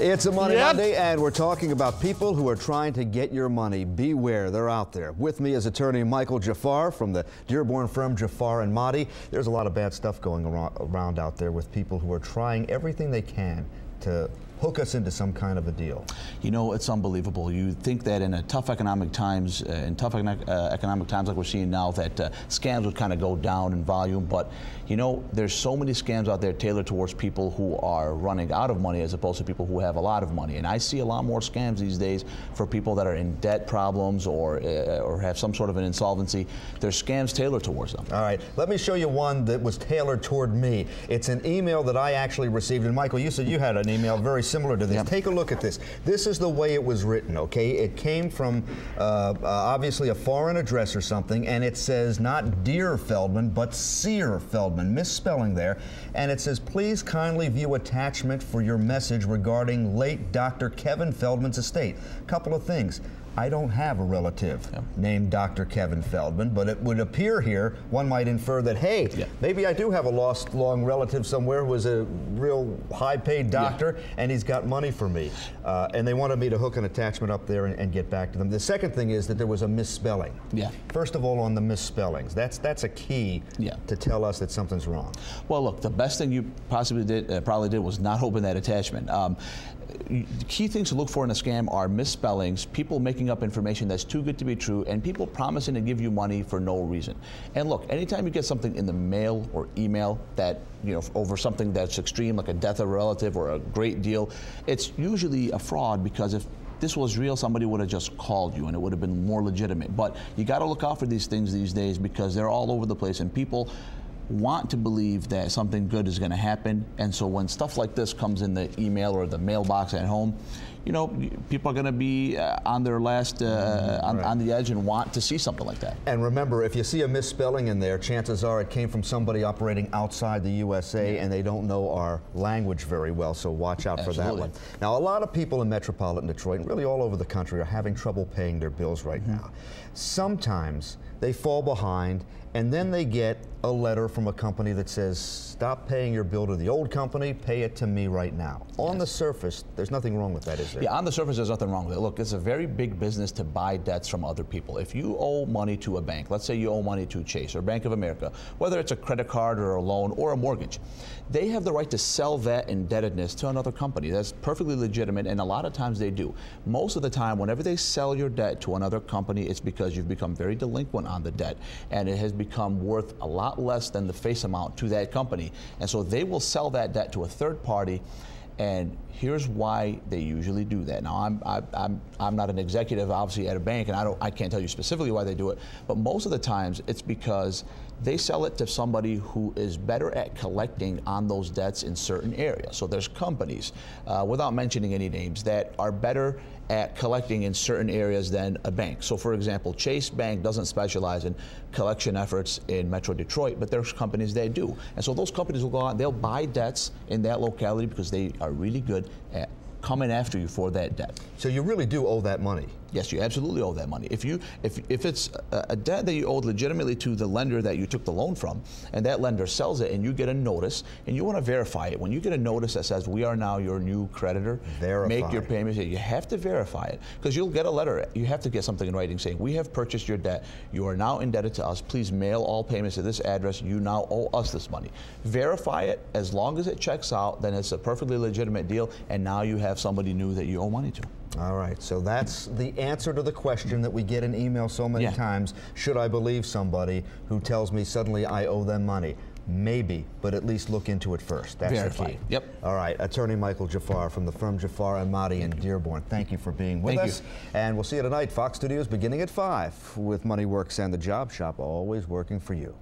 It's a Money Monday, and we're talking about people who are trying to get your money. Beware, they're out there. With me is attorney Michael Jafar from the Dearborn firm Jafar and Mahdi. There's a lot of bad stuff going around out there with people who are trying everything they can to hook us into some kind of a deal. You know, it's unbelievable. You think that in tough economic times, economic times like we're seeing now, that scams would kind of go down in volume. But you know, there's so many scams out there tailored towards people who are running out of money as opposed to people who have a lot of money. And I see a lot more scams these days for people that are in debt problems or have some sort of an insolvency. There's scams tailored towards them. All right, let me show you one that was tailored toward me. It's an email that I actually received. And Michael, you said you had an email very similar to this. Yep. Take a look at this. This is the way it was written, okay? It came from obviously a foreign address or something, and it says not Dear Feldman, but Sear Feldman, misspelling there. And it says, please kindly view attachment for your message regarding late Dr. Kevin Feldman's estate. Couple of things. I don't have a relative named Dr. Kevin Feldman, but it would appear here, one might infer that, hey, maybe I do have a lost long relative somewhere who was a real high-paid doctor, and he's got money for me. And they wanted me to hook an attachment up there and get back to them. The second thing is that there was a misspelling. First of all, on the misspellings, that's a key to tell us that something's wrong. Well, look, the best thing you possibly probably did was not open that attachment. The key things to look for in a scam are misspellings, people making up information that's too good to be true, and people promising to give you money for no reason. And look, anytime you get something in the mail or email that, you know, over something that's extreme, like a death of a relative or a great deal, it's usually a fraud, because if this was real, somebody would have just called you and it would have been more legitimate. But you got to look out for these things these days, because they're all over the place, and people want to believe that something good is going to happen. And so when stuff like this comes in the email or the mailbox at home, you know, people are going to be on their last, on the edge, and want to see something like that. And remember, if you see a misspelling in there, chances are it came from somebody operating outside the USA, and they don't know our language very well, so watch out for that one. Now, a lot of people in metropolitan Detroit, and really all over the country, are having trouble paying their bills right now. Sometimes they fall behind, and then they get a letter from a company that says, stop paying your bill to the old company, pay it to me right now. On the surface, there's nothing wrong with that, is there? Yeah, on the surface, there's nothing wrong with it. Look, it's a very big business to buy debts from other people. If you owe money to a bank, let's say you owe money to Chase or Bank of America, whether it's a credit card or a loan or a mortgage, they have the right to sell that indebtedness to another company. That's perfectly legitimate, and a lot of times they do. Most of the time, whenever they sell your debt to another company, it's because you've become very delinquent on the debt, and it has become worth a lot less than the face amount to that company. And so they will sell that debt to a third party. And here's why they usually do that. Now, I'm not an executive, obviously, at a bank, and I can't tell you specifically why they do it, but most of the times it's because they sell it to somebody who is better at collecting on those debts in certain areas. So there's companies, without mentioning any names, that are better at collecting in certain areas than a bank. So for example, Chase Bank doesn't specialize in collection efforts in Metro Detroit, but there's companies that do. And so those companies will go out, they'll buy debts in that locality because they are really good at coming after you for that debt. So you really do owe that money? Yes, you absolutely owe that money. If it's a debt that you owed legitimately to the lender that you took the loan from, and that lender sells it, and you get a notice, and you want to verify it. When you get a notice that says, we are now your new creditor, make your payments, you have to verify it, because you'll get a letter. You have to get something in writing saying, we have purchased your debt, you are now indebted to us, please mail all payments to this address, you now owe us this money. Verify it. As long as it checks out, then it's a perfectly legitimate deal, and now you have somebody new that you owe money to. All right, so that's the answer to the question that we get in email so many times. Should I believe somebody who tells me suddenly I owe them money? Maybe, but at least look into it first. That's the key. Yep. All right, attorney Michael Jafar from the firm Jafar and Mahdi in Dearborn. Thank you for being with us. And we'll see you tonight, Fox Studios, beginning at 5 with Money Works and the Job Shop, always working for you.